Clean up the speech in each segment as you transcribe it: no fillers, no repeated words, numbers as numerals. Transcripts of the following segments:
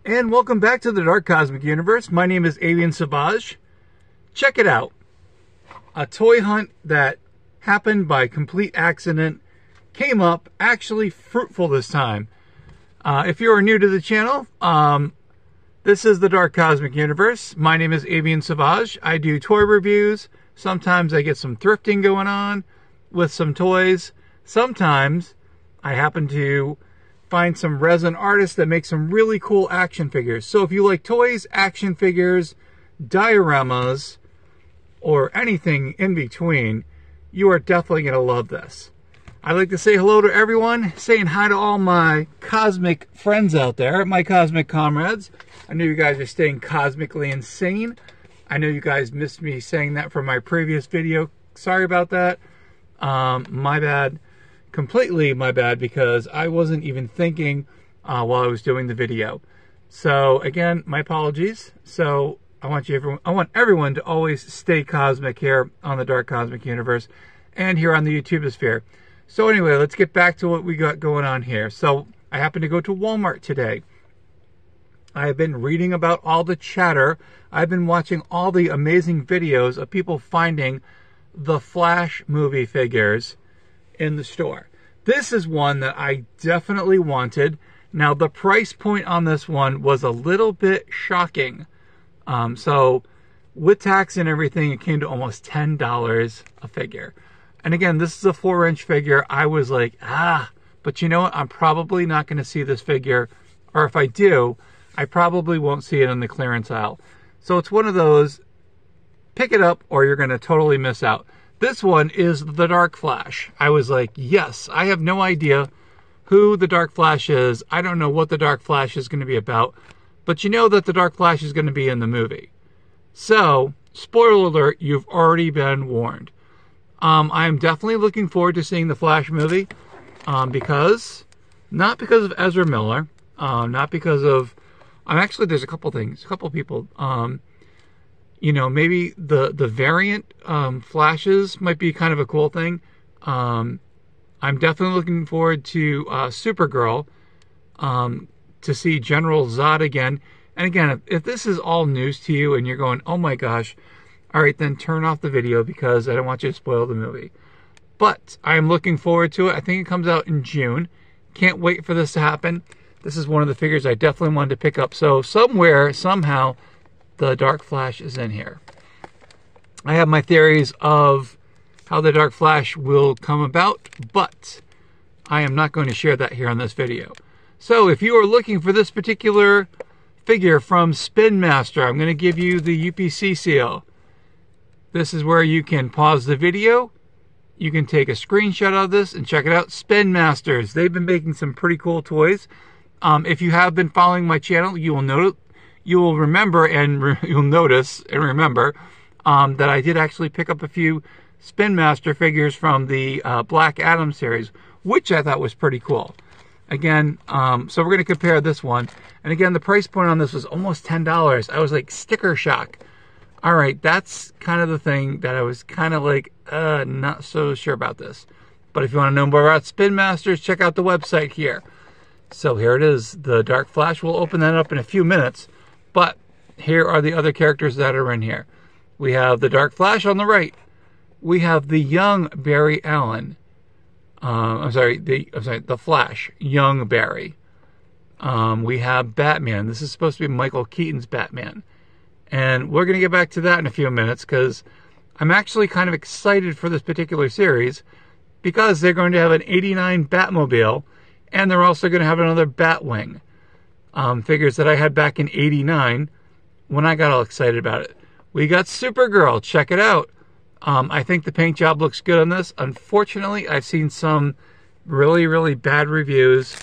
And welcome back to the Dark Cosmic Universe. My name is Avian Savage. Check it out. A toy hunt that happened by complete accident came up actually fruitful this time. If you are new to the channel, this is the Dark Cosmic Universe. My name is Avian Savage. I do toy reviews. Sometimes I get some thrifting going on with some toys. Sometimes I happen to find some resin artists that make some really cool action figures. So if you like toys, action figures, dioramas, or anything in between, you are definitely going to love this. I'd like to say hello to everyone, saying hi to all my cosmic friends out there, my cosmic comrades. I know you guys are staying cosmically insane. I know you guys missed me saying that from my previous video. Sorry about that. My bad. Completely my bad, because I wasn't even thinking while I was doing the video. So again, my apologies. So I want everyone to always stay cosmic here on the Dark Cosmic Universe and here on the YouTubeosphere. So anyway, let's get back to what we got going on here. So I happened to go to Walmart today. I have been reading about all the chatter. I've been watching all the amazing videos of people finding the Flash movie figures in the store. This is one that I definitely wanted. Now the price point on this one was a little bit shocking. So with tax and everything, it came to almost $10 a figure. And again, this is a 4-inch figure. I was like, but you know what? I'm probably not going to see this figure, or if I do, I probably won't see it in the clearance aisle. So it's one of those, pick it up or you're going to totally miss out. This one is the Dark Flash. I was like, yes, I have no idea who the Dark Flash is. I don't know what the Dark Flash is going to be about, but you know that the Dark Flash is going to be in the movie. So, spoiler alert, you've already been warned. I'm definitely looking forward to seeing the Flash movie, not because of Ezra Miller, not because of, actually there's a couple things, a couple people, you know, maybe the variant flashes might be kind of a cool thing. I'm definitely looking forward to Supergirl, to see General Zod again. And again, if this is all news to you and you're going, oh my gosh, all right, then turn off the video because I don't want you to spoil the movie. But I'm looking forward to it. I think it comes out in June. Can't wait for this to happen. This is one of the figures I definitely wanted to pick up. So somewhere, somehow, the Dark Flash is in here. I have my theories of how the Dark Flash will come about, but I am not going to share that here on this video. So if you are looking for this particular figure from Spinmaster, I'm going to give you the UPC seal. This is where you can pause the video. You can take a screenshot of this and check it out. Spinmasters. They've been making some pretty cool toys. If you have been following my channel, you will notice. You will remember and you'll notice and remember that I did actually pick up a few Spinmaster figures from the Black Adam series, which I thought was pretty cool. Again, so we're going to compare this one. And again, the price point on this was almost $10. I was like, sticker shock. All right, that's kind of the thing that I was kind of like, not so sure about this. But if you want to know more about Spinmasters, check out the website here. So here it is, the Dark Flash. We'll open that up in a few minutes. But here are the other characters that are in here. We have the Dark Flash on the right. We have the young Barry Allen. The Flash, young Barry. We have Batman. This is supposed to be Michael Keaton's Batman. And we're going to get back to that in a few minutes because I'm actually kind of excited for this particular series because they're going to have an '89 Batmobile and they're also going to have another Batwing. Figures that I had back in '89 when I got all excited about it. We got Supergirl. Check it out. I think the paint job looks good on this. Unfortunately, I've seen some really, really bad reviews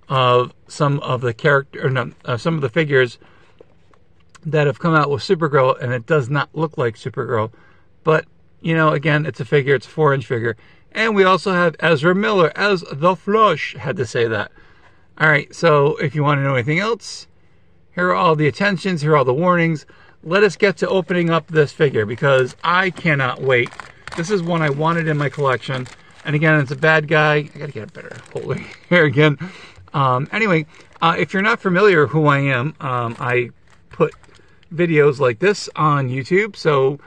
of some of the some of the figures that have come out with Supergirl, and it does not look like Supergirl. But, you know, again, it's a figure. It's a 4-inch figure. And we also have Ezra Miller as the Flash. Had to say that. All right, so if you want to know anything else, here are all the attentions, here are all the warnings. Let us get to opening up this figure because I cannot wait. This is one I wanted in my collection. And again, it's a bad guy. I gotta get a better holder here again. Anyway, If you're not familiar who I am, I put videos like this on YouTube, so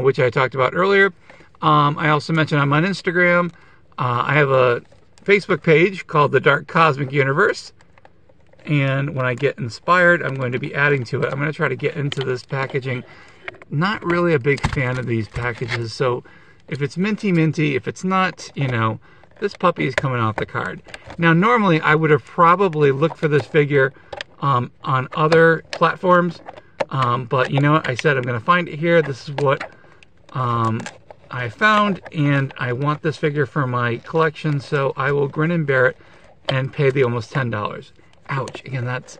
which I talked about earlier. I also mentioned I'm on Instagram. I have a Facebook page called The Dark Cosmic Universe. And when I get inspired, I'm going to be adding to it. I'm going to try to get into this packaging. Not really a big fan of these packages, so if it's minty, if it's not, you know, this puppy is coming off the card. Now, normally, I would have probably looked for this figure on other platforms, but you know what? I said I'm going to find it here. This is what I found, and I want this figure for my collection, so I will grin and bear it and pay the almost $10. Ouch. Again, that's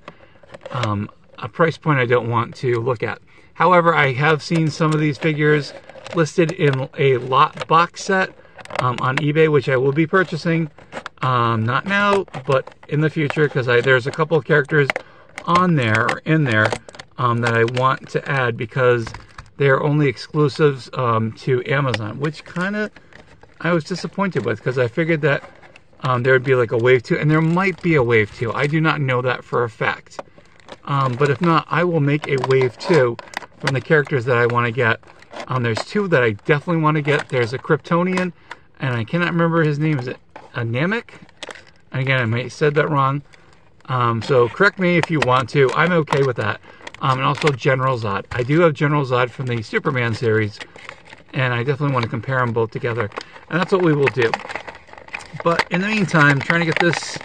a price point I don't want to look at. However, I have seen some of these figures listed in a lot box set on eBay, which I will be purchasing. Not now, but in the future, because there's a couple of characters on there, or in there, that I want to add because they're only exclusives to Amazon, which kind of I was disappointed with, because I figured that there would be like a wave 2, and there might be a wave 2. I do not know that for a fact. But if not, I will make a wave 2 from the characters that I want to get. There's two that I definitely want to get. There's a Kryptonian, and I cannot remember his name. Is it a Namek? And again, I may have said that wrong. So correct me if you want to. I'm okay with that. And also General Zod. I do have General Zod from the Superman series, and I definitely want to compare them both together. And that's what we will do. But in the meantime, trying to get this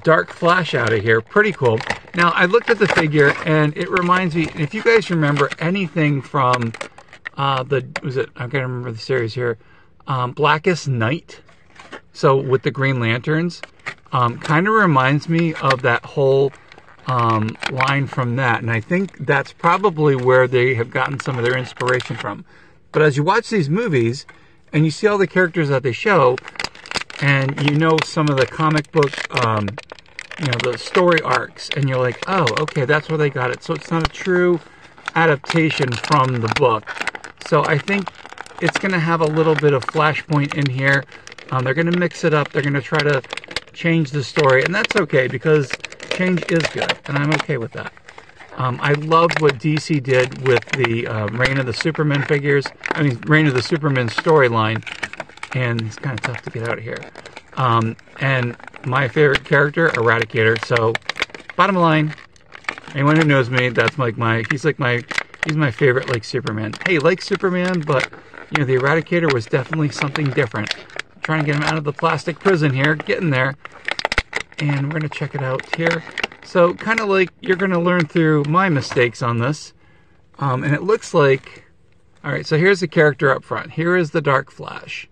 Dark Flash out of here. Pretty cool. Now, I looked at the figure, and it reminds me, if you guys remember anything from I can't remember the series here, Blackest Night, so with the Green Lanterns, kind of reminds me of that whole line from that, and I think that's probably where they have gotten some of their inspiration from. But as you watch these movies, and you see all the characters that they show, and you know some of the comic book, you know, the story arcs, and you're like, oh, okay, that's where they got it. So it's not a true adaptation from the book. So I think it's going to have a little bit of Flashpoint in here. They're going to mix it up. They're going to try to change the story, and that's okay, because change is good, and I'm okay with that. I loved what DC did with the Reign of the Superman figures. I mean, Reign of the Superman storyline. And it's kind of tough to get out of here. And my favorite character, Eradicator. So, bottom line, anyone who knows me, that's like he's my favorite, like, Superman. Hey, like Superman, but you know, the Eradicator was definitely something different. I'm trying to get him out of the plastic prison here, getting there, and we're gonna check it out here. So, kind of like you're gonna learn through my mistakes on this, and it looks like, all right. So here's the character up front. Here is the Dark Flash.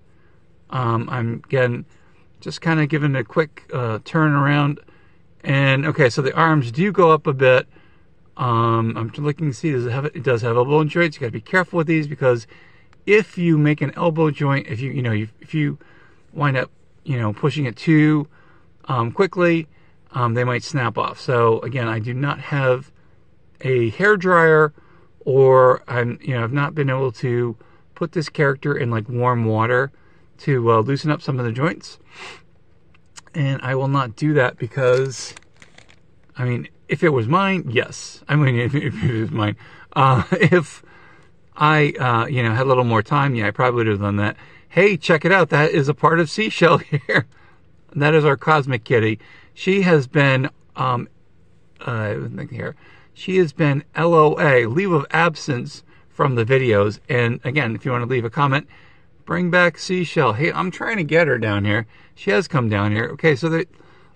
I'm again just kind of giving a quick turn around, and okay, so the arms do go up a bit. I'm looking to see, it does have elbow joints. You got to be careful with these, because if you make an elbow joint, if you wind up pushing it too quickly, they might snap off. So again, I do not have a hair dryer, or I've not been able to put this character in like warm water to loosen up some of the joints, and I will not do that, because I mean, if it was mine, yes. I mean, if it was mine, if I had a little more time, yeah, I probably would have done that. Hey, check it out, that is a part of Seashell here. That is our Cosmic Kitty. She has been she has been LOA, leave of absence, from the videos. And again, if you want to leave a comment, bring back Seashell. Hey, I'm trying to get her down here. She has come down here. Okay, so it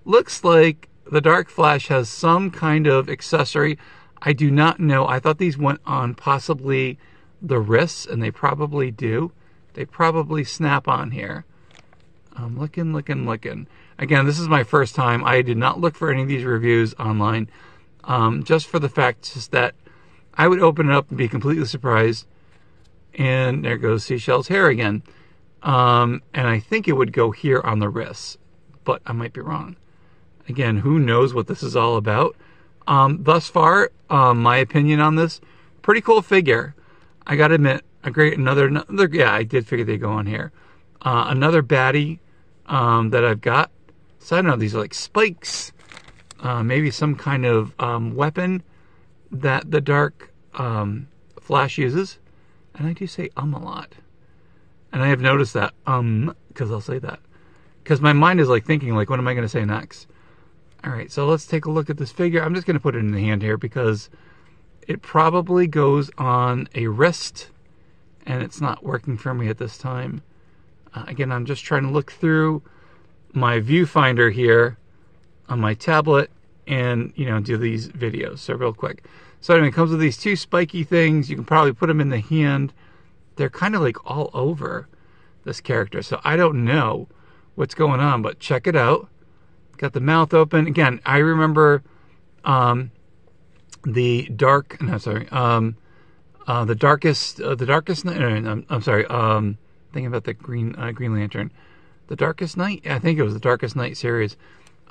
looks like the Dark Flash has some kind of accessory. I do not know. I thought these went on possibly the wrists, and they probably do. They probably snap on here. I'm looking. Again, this is my first time. I did not look for any of these reviews online, just for the fact just that I would open it up and be completely surprised. And there goes Seashell's hair again. And I think it would go here on the wrists, but I might be wrong. Again, who knows what this is all about. Thus far, my opinion on this, pretty cool figure. I gotta admit, another, yeah, I did figure they'd go on here. Another baddie that I've got. So I don't know, these are like spikes. maybe some kind of weapon that the Dark Flash uses. And I do say a lot. And I have noticed that, because I'll say that. Because my mind is like thinking, like, what am I going to say next? All right, so let's take a look at this figure. I'm just going to put it in the hand here because it probably goes on a wrist, and it's not working for me at this time. Again, I'm just trying to look through my viewfinder here on my tablet and, you know, do these videos. So real quick. So anyway, it comes with these two spiky things. You can probably put them in the hand. They're kind of like all over this character. So I don't know what's going on, but check it out. Got the mouth open. Again, I remember the darkest night. I'm sorry. Thinking about the Green Lantern. The Darkest Night? I think it was the Darkest Night series,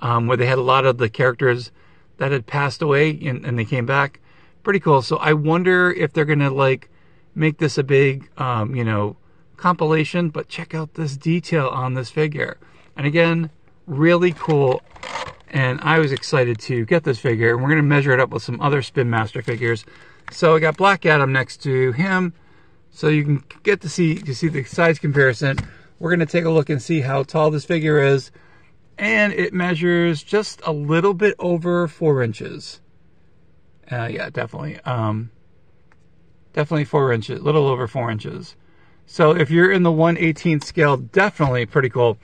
where they had a lot of the characters that had passed away and they came back. Pretty cool. So I wonder if they're gonna like make this a big, you know, compilation. But check out this detail on this figure. And again, really cool. And I was excited to get this figure. And we're gonna measure it up with some other Spinmaster figures. So I got Black Adam next to him, so you can get to see the size comparison. We're going to take a look and see how tall this figure is. And it measures just a little bit over 4 inches. Yeah, definitely. Definitely 4 inches, a little over 4 inches. So if you're in the 1/18 scale, definitely pretty cool.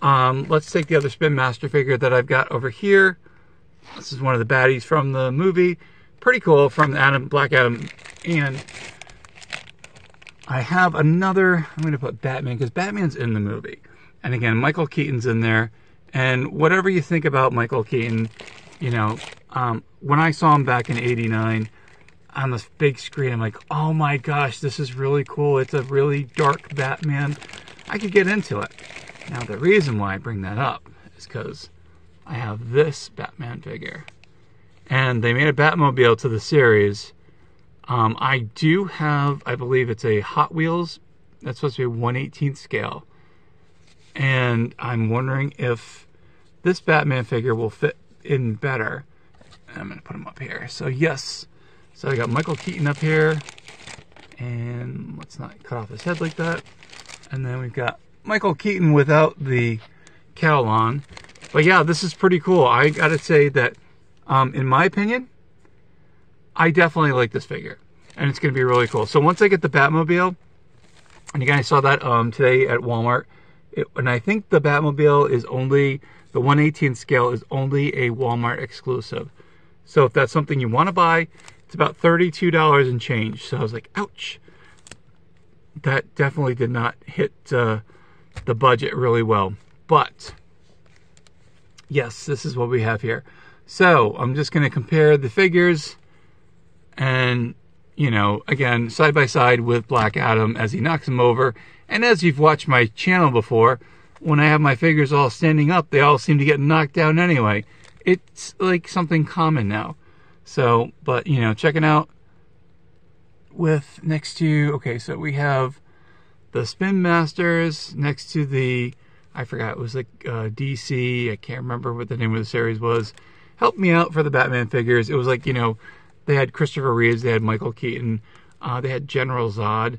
Let's take the other Spinmaster figure that I've got over here. This is one of the baddies from the movie. Pretty cool, from Black Adam. And I have another, I'm going to put Batman, because Batman's in the movie. And again, Michael Keaton's in there. And whatever you think about Michael Keaton, you know, when I saw him back in '89 on this big screen, I'm like, oh my gosh, this is really cool. It's a really dark Batman. I could get into it. Now, the reason why I bring that up is because I have this Batman figure. And they made a Batmobile to the series. I do have, I believe it's a Hot Wheels. That's supposed to be 1/18 scale. And I'm wondering if this Batman figure will fit in better. I'm going to put him up here. So yes. So I got Michael Keaton up here. And let's not cut off his head like that. And then we've got Michael Keaton without the cowl on. But yeah, this is pretty cool. I got to say that, in my opinion, I definitely like this figure, and it's going to be really cool. So once I get the Batmobile, and again, I saw that today at Walmart, and I think the Batmobile is only, the 1/18 scale is only a Walmart exclusive. So if that's something you want to buy, it's about $32 and change. So I was like, ouch. That definitely did not hit the budget really well. But yes, this is what we have here. So I'm just going to compare the figures. And, you know, again, side by side with Black Adam as he knocks him over. And as you've watched my channel before, when I have my figures all standing up, they all seem to get knocked down anyway. It's like something common now. So, but, you know, checking out with next to, okay, so we have the Spin Masters next to the, I forgot, it was like DC, I can't remember what the name of the series was. Helped me out for the Batman figures. It was like, you know, they had Christopher Reeves, they had Michael Keaton, they had General Zod,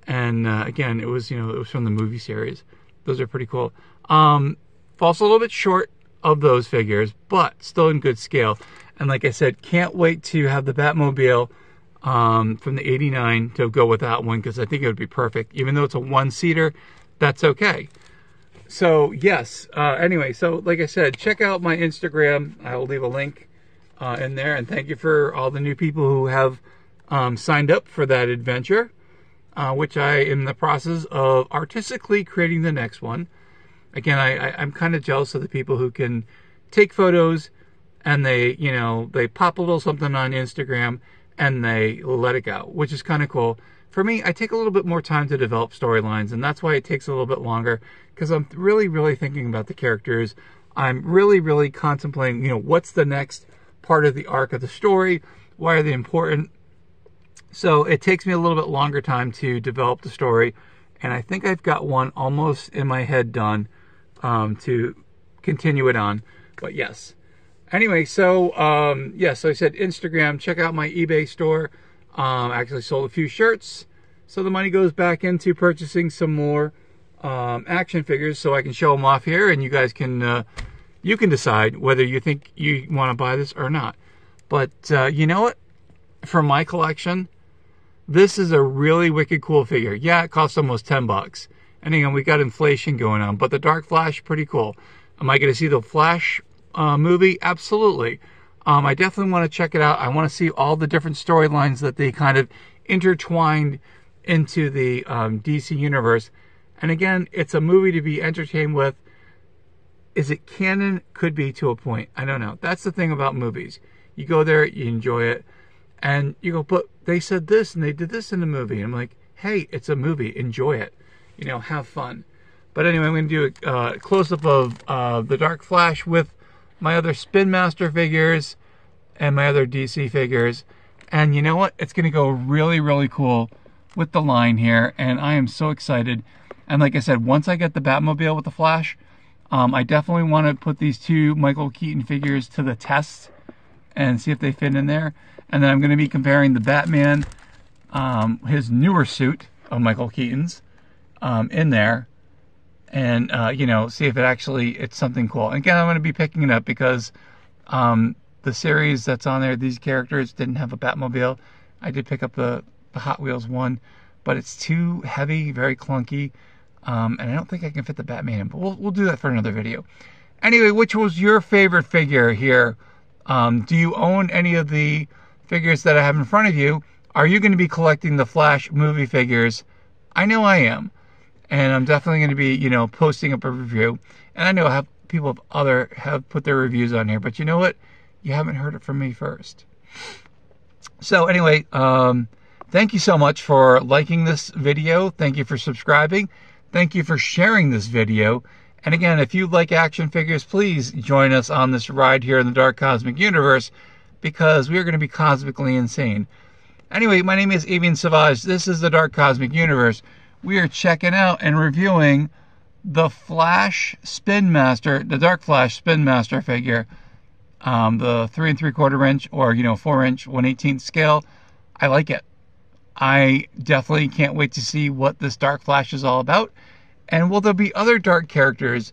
and again, it was, you know, it was from the movie series. Those are pretty cool. Falls a little bit short of those figures, but still in good scale. And like I said, can't wait to have the Batmobile from the '89 to go with that one, because I think it would be perfect. Even though it's a one-seater, that's okay. So yes, anyway, so like I said, check out my Instagram. I'll leave a link in there, and thank you for all the new people who have signed up for that adventure, which I am in the process of artistically creating the next one. Again, I'm kind of jealous of the people who can take photos and they, you know, they pop a little something on Instagram and they let it go, which is kind of cool. For me, I take a little bit more time to develop storylines, and that's why it takes a little bit longer, because I'm really, really thinking about the characters. I'm really, really contemplating, you know, what's the next part of the arc of the story? Why are they important? So it takes me a little bit longer time to develop the story, and I think I've got one almost in my head done to continue it on. But yes, Anyway, so yeah, so I said Instagram, check out my eBay store. I actually sold a few shirts, so the money goes back into purchasing some more action figures, so I can show them off here, and you guys can you can decide whether you think you want to buy this or not. But you know what? For my collection, this is a really wicked cool figure. Yeah, it costs almost 10 bucks. And again, we got inflation going on, but the Dark Flash, pretty cool. Am I going to see the Flash movie? Absolutely. I definitely want to check it out. I want to see all the different storylines that they kind of intertwined into the DC universe. And again, it's a movie to be entertained with. Is it canon? Could be, to a point. I don't know. That's the thing about movies. You go there, you enjoy it, and you go, but they said this and they did this in the movie. And I'm like, hey, it's a movie. Enjoy it. You know, have fun. But anyway, I'm going to do a close-up of the Dark Flash with my other Spinmaster figures and my other DC figures. And you know what? It's going to go really, really cool with the line here. And I am so excited. And like I said, once I get the Batmobile with the Flash, I definitely want to put these two Michael Keaton figures to the test and see if they fit in there. And then I'm going to be comparing the Batman, his newer suit of Michael Keaton's, in there, and you know, see if it's something cool. And again, I'm going to be picking it up because the series that's on there, these characters didn't have a Batmobile. I did pick up the Hot Wheels one, but it's too heavy, very clunky, and I don't think I can fit the Batman in, but we'll do that for another video. Anyway, which was your favorite figure here? Do you own any of the figures that I have in front of you? Are you going to be collecting the Flash movie figures? I know I am. And I'm definitely going to be, you know, posting up a review. And I know people have put their reviews on here. But you know what? You haven't heard it from me first. So anyway, thank you so much for liking this video. Thank you for subscribing. Thank you for sharing this video. And again, if you like action figures, please join us on this ride here in the Dark Cosmic Universe, because we are going to be cosmically insane. Anyway, my name is Avian Savage. This is the Dark Cosmic Universe. We are checking out and reviewing the Flash Spinmaster, the Dark Flash Spinmaster figure, the 3 3/4 inch, or 4 inch 1/18 scale. I like it. I definitely can't wait to see what this Dark Flash is all about. And will there be other dark characters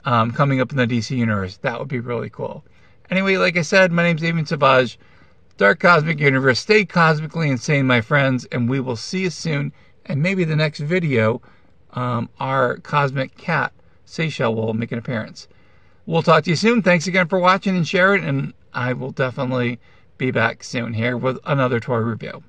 coming up in the DC universe? That would be really cool. Anyway, like I said, my name's Avian Savage, Dark Cosmic Universe. Stay cosmically insane, my friends, and we will see you soon. And maybe the next video, our cosmic cat, Seychelles, will make an appearance. We'll talk to you soon. Thanks again for watching and sharing, and I will definitely be back soon here with another toy review.